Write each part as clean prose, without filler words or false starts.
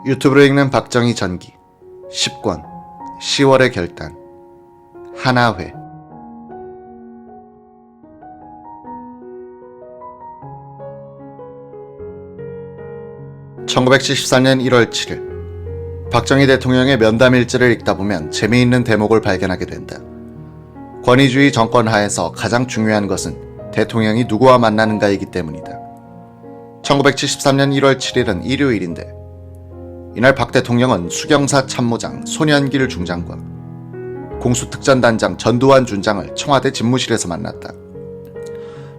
유튜브로 읽는 박정희 전기 10권 10월의 결단 하나회. (1974년 1월 7일) 박정희 대통령의 면담 일지를 읽다 보면 재미있는 대목을 발견하게 된다. 권위주의 정권 하에서 가장 중요한 것은 대통령이 누구와 만나는가이기 때문이다. 1973년 1월 7일은 일요일인데 이날 박 대통령은 수경사 참모장 손현길 중장과 공수특전단장 전두환 준장을 청와대 집무실에서 만났다.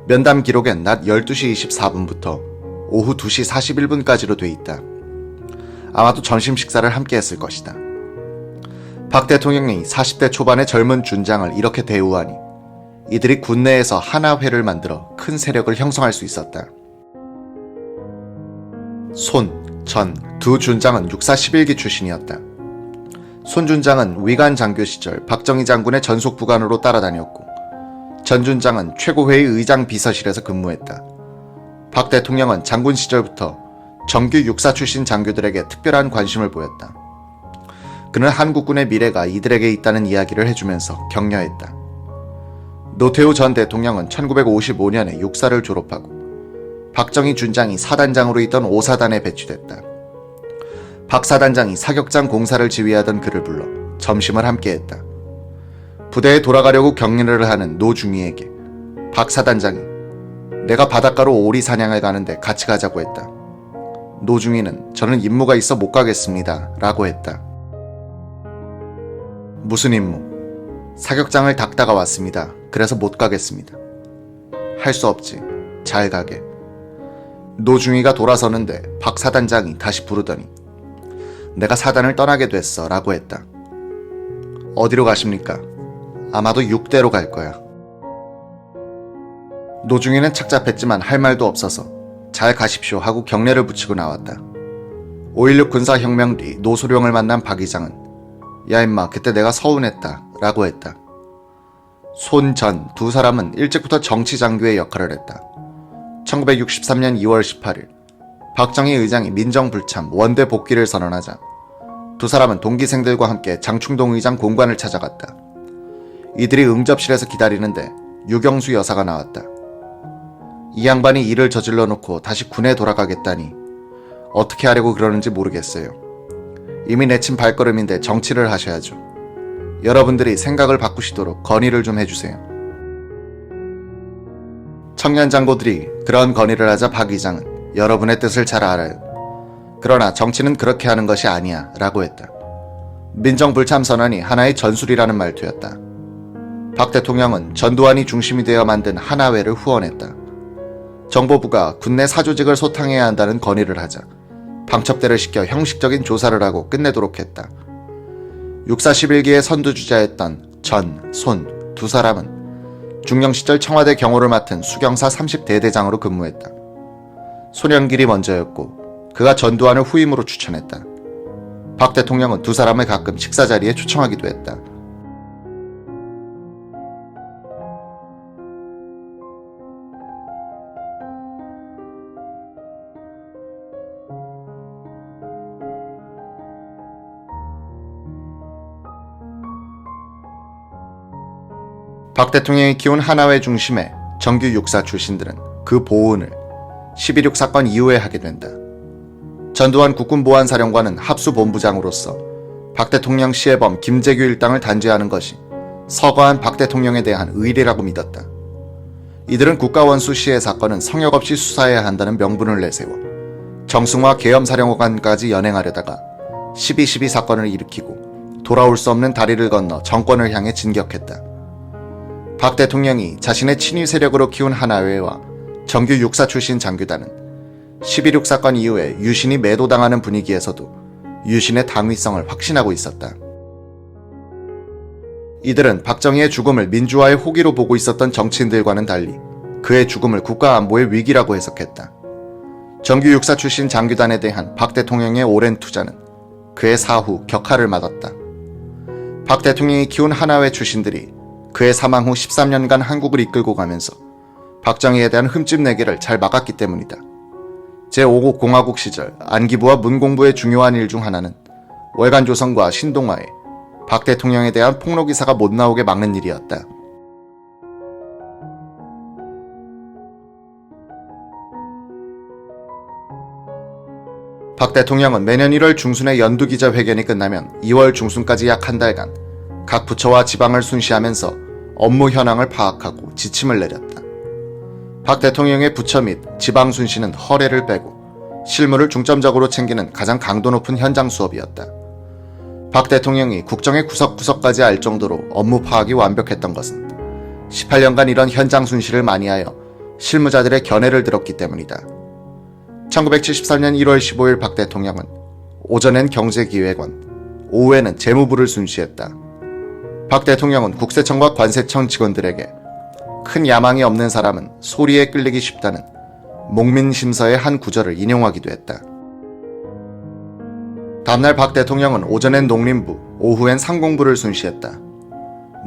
면담 기록엔 낮 12시 24분부터 오후 2시 41분까지로 돼 있다. 아마도 점심 식사를 함께 했을 것이다. 박 대통령이 40대 초반의 젊은 준장을 이렇게 대우하니 이들이 군내에서 하나회를 만들어 큰 세력을 형성할 수 있었다. 손, 전 두 준장은 육사 11기 출신이었다. 손 준장은 위관 장교 시절 박정희 장군의 전속 부관으로 따라다녔고 전 준장은 최고회의 의장 비서실에서 근무했다. 박 대통령은 장군 시절부터 정규 육사 출신 장교들에게 특별한 관심을 보였다. 그는 한국군의 미래가 이들에게 있다는 이야기를 해주면서 격려했다. 노태우 전 대통령은 1955년에 육사를 졸업하고 박정희 준장이 사단장으로 있던 5사단에 배치됐다. 박 사단장이 사격장 공사를 지휘하던 그를 불러 점심을 함께했다. 부대에 돌아가려고 격려를 하는 노중희에게 박 사단장이 내가 바닷가로 오리 사냥을 가는데 같이 가자고 했다. 노중희는 저는 임무가 있어 못 가겠습니다 라고 했다. 무슨 임무? 사격장을 닦다가 왔습니다. 그래서 못 가겠습니다. 할 수 없지. 잘 가게. 노중희가 돌아서는데 박 사단장이 다시 부르더니 내가 사단을 떠나게 됐어 라고 했다. 어디로 가십니까? 아마도 6대로 갈 거야. 노중희는 착잡했지만 할 말도 없어서 잘 가십시오 하고 경례를 붙이고 나왔다. 5.16 군사혁명 뒤 노소룡을 만난 박 이장은 야 임마 그때 내가 서운했다 라고 했다. 손, 전 두 사람은 일찍부터 정치장교의 역할을 했다. 1963년 2월 18일 박정희 의장이 민정불참 원대 복귀를 선언하자 두 사람은 동기생들과 함께 장충동 의장 공관을 찾아갔다. 이들이 응접실에서 기다리는데 유경수 여사가 나왔다. 이 양반이 일을 저질러 놓고 다시 군에 돌아가겠다니 어떻게 하려고 그러는지 모르겠어요. 이미 내친 발걸음인데 정치를 하셔야죠. 여러분들이 생각을 바꾸시도록 건의를 좀 해주세요. 청년 장고들이 그런 건의를 하자 박 의장은 여러분의 뜻을 잘 알아요. 그러나 정치는 그렇게 하는 것이 아니야 라고 했다. 민정불참 선언이 하나의 전술이라는 말투였다. 박 대통령은 전두환이 중심이 되어 만든 하나회를 후원했다. 정보부가 군내 사조직을 소탕해야 한다는 건의를 하자 방첩대를 시켜 형식적인 조사를 하고 끝내도록 했다. 육사 11기의 선두주자였던 전, 손 두 사람은 중령 시절 청와대 경호를 맡은 수경사 30대대장으로 근무했다. 손현길이 먼저였고 그가 전두환을 후임으로 추천했다. 박 대통령은 두 사람을 가끔 식사 자리에 초청하기도 했다. 박 대통령이 키운 하나회 중심의 정규 육사 출신들은 그 보훈을 12.6 사건 이후에 하게 된다. 전두환 국군보안사령관은 합수본부장으로서 박 대통령 시해범 김재규 일당을 단죄하는 것이 서거한 박 대통령에 대한 의리라고 믿었다. 이들은 국가원수 시해 사건은 성역 없이 수사해야 한다는 명분을 내세워 정승화 계엄사령관까지 연행하려다가 12.12 사건을 일으키고 돌아올 수 없는 다리를 건너 정권을 향해 진격했다. 박 대통령이 자신의 친위 세력으로 키운 하나회와 정규 육사 출신 장교단은 12.6 사건 이후에 유신이 매도당하는 분위기에서도 유신의 당위성을 확신하고 있었다. 이들은 박정희의 죽음을 민주화의 호기로 보고 있었던 정치인들과는 달리 그의 죽음을 국가안보의 위기라고 해석했다. 정규 육사 출신 장교단에 대한 박 대통령의 오랜 투자는 그의 사후 격하를 맞았다. 박 대통령이 키운 하나회 출신들이 그의 사망 후 13년간 한국을 이끌고 가면서 박정희에 대한 흠집내기를 잘 막았기 때문이다. 제5국 공화국 시절 안기부와 문공부의 중요한 일 중 하나는 월간조선과 신동아에 박 대통령에 대한 폭로 기사가 못 나오게 막는 일이었다. 박 대통령은 매년 1월 중순에 연두기자회견이 끝나면 2월 중순까지 약 한 달간 각 부처와 지방을 순시하면서 업무 현황을 파악하고 지침을 내렸다. 박 대통령의 부처 및 지방 순시는 허례를 빼고 실무를 중점적으로 챙기는 가장 강도 높은 현장 수업이었다. 박 대통령이 국정의 구석구석까지 알 정도로 업무 파악이 완벽했던 것은 18년간 이런 현장 순시를 많이 하여 실무자들의 견해를 들었기 때문이다. 1973년 1월 15일 박 대통령은 오전엔 경제기획원, 오후에는 재무부를 순시했다. 박 대통령은 국세청과 관세청 직원들에게 큰 야망이 없는 사람은 소리에 끌리기 쉽다는 목민심서의 한 구절을 인용하기도 했다. 다음날 박 대통령은 오전엔 농림부, 오후엔 상공부를 순시했다.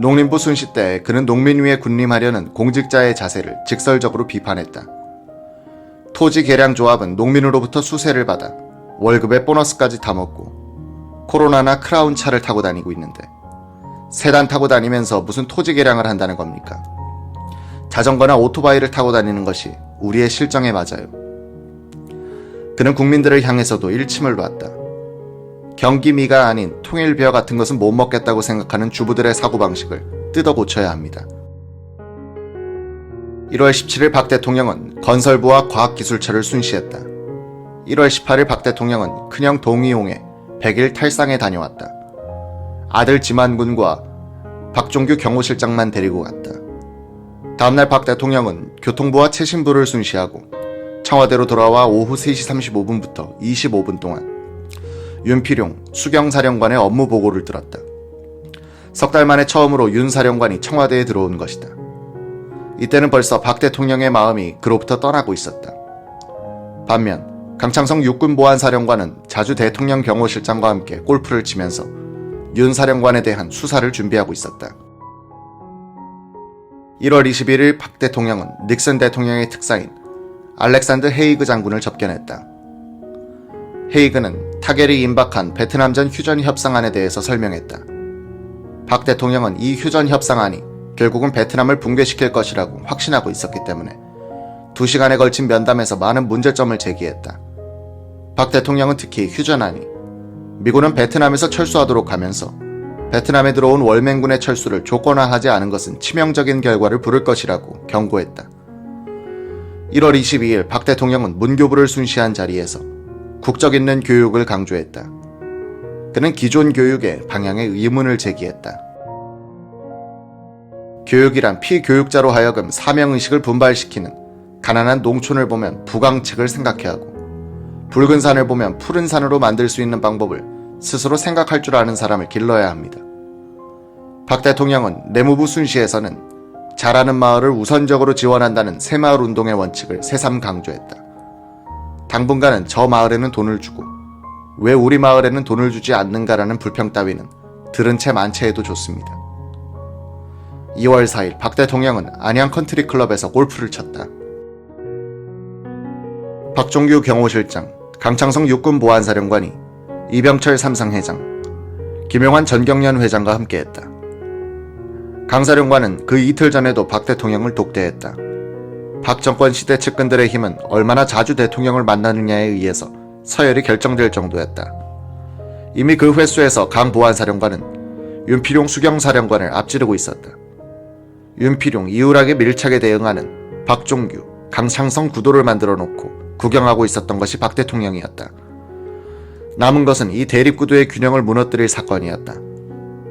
농림부 순시 때 그는 농민 위에 군림하려는 공직자의 자세를 직설적으로 비판했다. 토지개량조합은 농민으로부터 수세를 받아 월급에 보너스까지 타먹고 코로나나 크라운 차를 타고 다니고 있는데 세단 타고 다니면서 무슨 토지개량을 한다는 겁니까? 자전거나 오토바이를 타고 다니는 것이 우리의 실정에 맞아요. 그는 국민들을 향해서도 일침을 놨다. 경기미가 아닌 통일벼 같은 것은 못 먹겠다고 생각하는 주부들의 사고방식을 뜯어 고쳐야 합니다. 1월 17일 박 대통령은 건설부와 과학기술처를 순시했다. 1월 18일 박 대통령은 큰형 동의용에 100일 탈상에 다녀왔다. 아들 지만군과 박종규 경호실장만 데리고 갔다. 다음날 박 대통령은 교통부와 최신부를 순시하고 청와대로 돌아와 오후 3시 35분부터 25분 동안 윤필용 수경사령관의 업무 보고를 들었다. 석 달 만에 처음으로 윤 사령관이 청와대에 들어온 것이다. 이때는 벌써 박 대통령의 마음이 그로부터 떠나고 있었다. 반면 강창성 육군보안사령관은 자주 대통령 경호실장과 함께 골프를 치면서 윤 사령관에 대한 수사를 준비하고 있었다. 1월 21일 박 대통령은 닉슨 대통령의 특사인 알렉산드 헤이그 장군을 접견했다. 헤이그는 타겔이 임박한 베트남전 휴전 협상안에 대해서 설명했다. 박 대통령은 이 휴전 협상안이 결국은 베트남을 붕괴시킬 것이라고 확신하고 있었기 때문에 2시간에 걸친 면담에서 많은 문제점을 제기했다. 박 대통령은 특히 휴전안이 미군은 베트남에서 철수하도록 하면서 베트남에 들어온 월맹군의 철수를 조건화하지 않은 것은 치명적인 결과를 부를 것이라고 경고했다. 1월 22일 박 대통령은 문교부를 순시한 자리에서 국적 있는 교육을 강조했다. 그는 기존 교육의 방향에 의문을 제기했다. 교육이란 피교육자로 하여금 사명의식을 분발시키는 가난한 농촌을 보면 부강책을 생각해야 하고 붉은 산을 보면 푸른 산으로 만들 수 있는 방법을 스스로 생각할 줄 아는 사람을 길러야 합니다. 박 대통령은 내무부 순시에서는 잘하는 마을을 우선적으로 지원한다는 새마을 운동의 원칙을 새삼 강조했다. 당분간은 저 마을에는 돈을 주고 왜 우리 마을에는 돈을 주지 않는가라는 불평 따위는 들은 채 만체해도 좋습니다. 2월 4일 박 대통령은 안양 컨트리클럽에서 골프를 쳤다. 박종규 경호실장, 강창성 육군보안사령관이 이병철 삼상회장, 김용환 전경련 회장과 함께했다. 강 사령관은 그 이틀 전에도 박 대통령을 독대했다. 박 정권 시대 측근들의 힘은 얼마나 자주 대통령을 만나느냐에 의해서 서열이 결정될 정도였다. 이미 그 횟수에서 강 보안사령관은 윤필용 수경사령관을 앞지르고 있었다. 윤필용 이울하게 밀착에 대응하는 박종규, 강창성 구도를 만들어 놓고 구경하고 있었던 것이 박 대통령이었다. 남은 것은 이 대립구도의 균형을 무너뜨릴 사건이었다.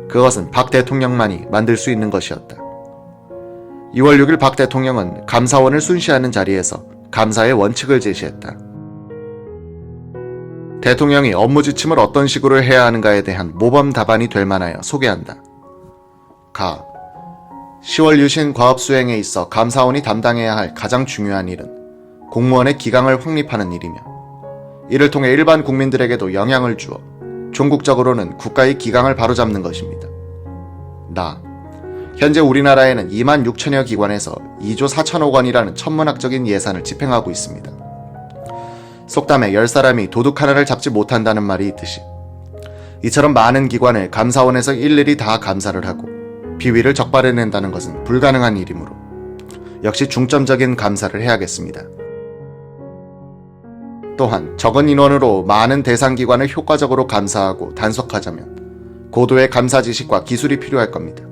그것은 박 대통령만이 만들 수 있는 것이었다. 2월 6일 박 대통령은 감사원을 순시하는 자리에서 감사의 원칙을 제시했다. 대통령이 업무 지침을 어떤 식으로 해야 하는가에 대한 모범 답안이 될 만하여 소개한다. 가. 10월 유신 과업 수행에 있어 감사원이 담당해야 할 가장 중요한 일은 공무원의 기강을 확립하는 일이며 이를 통해 일반 국민들에게도 영향을 주어 종국적으로는 국가의 기강을 바로잡는 것입니다. 나. 현재 우리나라에는 2만 6천여 기관에서 2조 4천억 원이라는 천문학적인 예산을 집행하고 있습니다. 속담에 10사람이 도둑 하나를 잡지 못한다는 말이 있듯이 이처럼 많은 기관을 감사원에서 일일이 다 감사를 하고 비위를 적발해낸다는 것은 불가능한 일이므로 역시 중점적인 감사를 해야겠습니다. 또한 적은 인원으로 많은 대상 기관을 효과적으로 감사하고 단속하자면 고도의 감사 지식과 기술이 필요할 겁니다.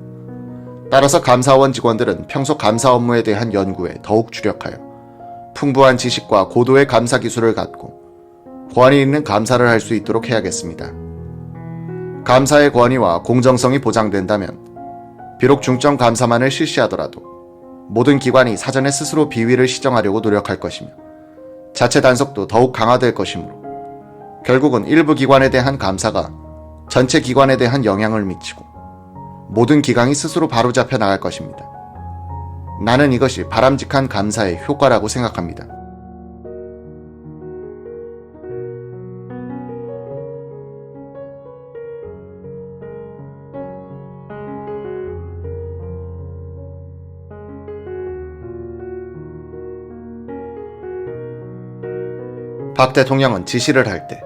따라서 감사원 직원들은 평소 감사 업무에 대한 연구에 더욱 주력하여 풍부한 지식과 고도의 감사 기술을 갖고 권위 있는 감사를 할 수 있도록 해야겠습니다. 감사의 권위와 공정성이 보장된다면 비록 중점 감사만을 실시하더라도 모든 기관이 사전에 스스로 비위를 시정하려고 노력할 것이며 자체 단속도 더욱 강화될 것이므로 결국은 일부 기관에 대한 감사가 전체 기관에 대한 영향을 미치고 모든 기관이 스스로 바로잡혀 나갈 것입니다. 나는 이것이 바람직한 감사의 효과라고 생각합니다. 박 대통령은 지시를 할 때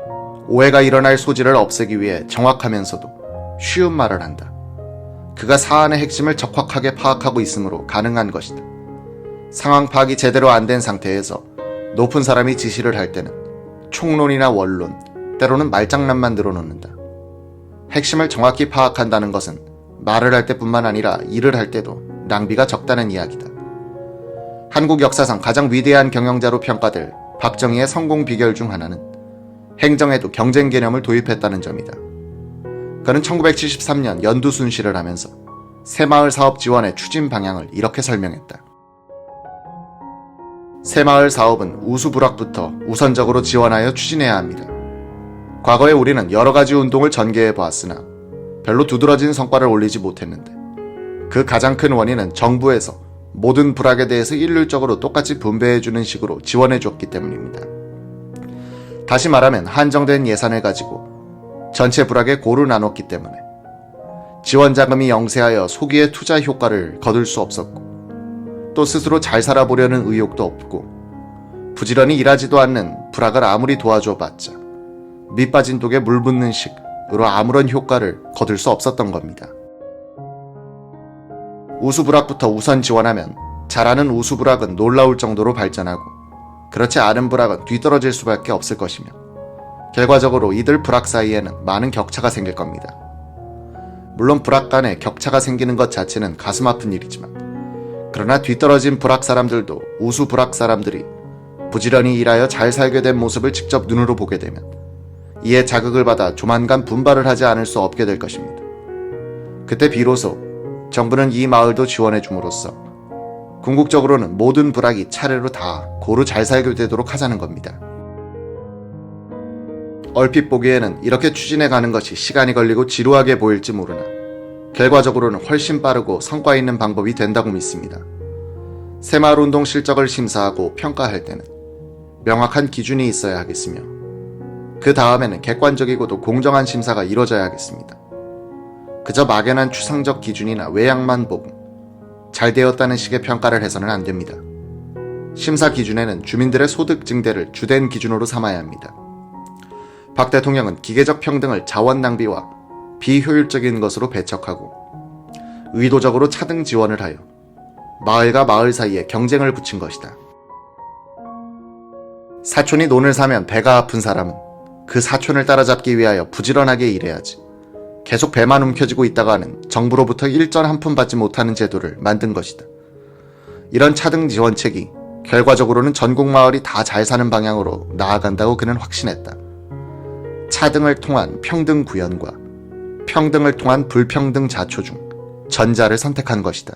오해가 일어날 소지를 없애기 위해 정확하면서도 쉬운 말을 한다. 그가 사안의 핵심을 적확하게 파악하고 있으므로 가능한 것이다. 상황 파악이 제대로 안 된 상태에서 높은 사람이 지시를 할 때는 총론이나 원론, 때로는 말장난만 늘어놓는다. 핵심을 정확히 파악한다는 것은 말을 할 때뿐만 아니라 일을 할 때도 낭비가 적다는 이야기다. 한국 역사상 가장 위대한 경영자로 평가될 박정희의 성공 비결 중 하나는 행정에도 경쟁 개념을 도입했다는 점이다. 그는 1973년 연두 순시를 하면서 새마을 사업 지원의 추진 방향을 이렇게 설명했다. 새마을 사업은 우수부락부터 우선적으로 지원하여 추진해야 합니다. 과거에 우리는 여러 가지 운동을 전개해 보았으나 별로 두드러진 성과를 올리지 못했는데 그 가장 큰 원인은 정부에서 모든 부락에 대해서 일률적으로 똑같이 분배해주는 식으로 지원해줬기 때문입니다. 다시 말하면 한정된 예산을 가지고 전체 부락에 고루 나눴기 때문에 지원 자금이 영세하여 소기의 투자 효과를 거둘 수 없었고 또 스스로 잘 살아보려는 의욕도 없고 부지런히 일하지도 않는 부락을 아무리 도와줘봤자 밑빠진 독에 물 붓는 식으로 아무런 효과를 거둘 수 없었던 겁니다. 우수부락부터 우선 지원하면 잘하는 우수부락은 놀라울 정도로 발전하고 그렇지 않은 부락은 뒤떨어질 수밖에 없을 것이며 결과적으로 이들 부락 사이에는 많은 격차가 생길 겁니다. 물론 부락 간에 격차가 생기는 것 자체는 가슴 아픈 일이지만 그러나 뒤떨어진 부락 사람들도 우수 부락 사람들이 부지런히 일하여 잘 살게 된 모습을 직접 눈으로 보게 되면 이에 자극을 받아 조만간 분발을 하지 않을 수 없게 될 것입니다. 그때 비로소 정부는 이 마을도 지원해 줌으로써 궁극적으로는 모든 부락이 차례로 다 고루 잘 살게 되도록 하자는 겁니다. 얼핏 보기에는 이렇게 추진해 가는 것이 시간이 걸리고 지루하게 보일지 모르나 결과적으로는 훨씬 빠르고 성과 있는 방법이 된다고 믿습니다. 새마을운동 실적을 심사하고 평가할 때는 명확한 기준이 있어야 하겠으며 그 다음에는 객관적이고도 공정한 심사가 이뤄져야 하겠습니다. 그저 막연한 추상적 기준이나 외양만 보고 잘 되었다는 식의 평가를 해서는 안 됩니다. 심사 기준에는 주민들의 소득 증대를 주된 기준으로 삼아야 합니다. 박 대통령은 기계적 평등을 자원 낭비와 비효율적인 것으로 배척하고 의도적으로 차등 지원을 하여 마을과 마을 사이에 경쟁을 붙인 것이다. 사촌이 논을 사면 배가 아픈 사람은 그 사촌을 따라잡기 위하여 부지런하게 일해야지 계속 배만 움켜쥐고 있다가는 정부로부터 일전 한 푼 받지 못하는 제도를 만든 것이다. 이런 차등 지원책이 결과적으로는 전국 마을이 다 잘 사는 방향으로 나아간다고 그는 확신했다. 차등을 통한 평등 구현과 평등을 통한 불평등 자초 중 전자를 선택한 것이다.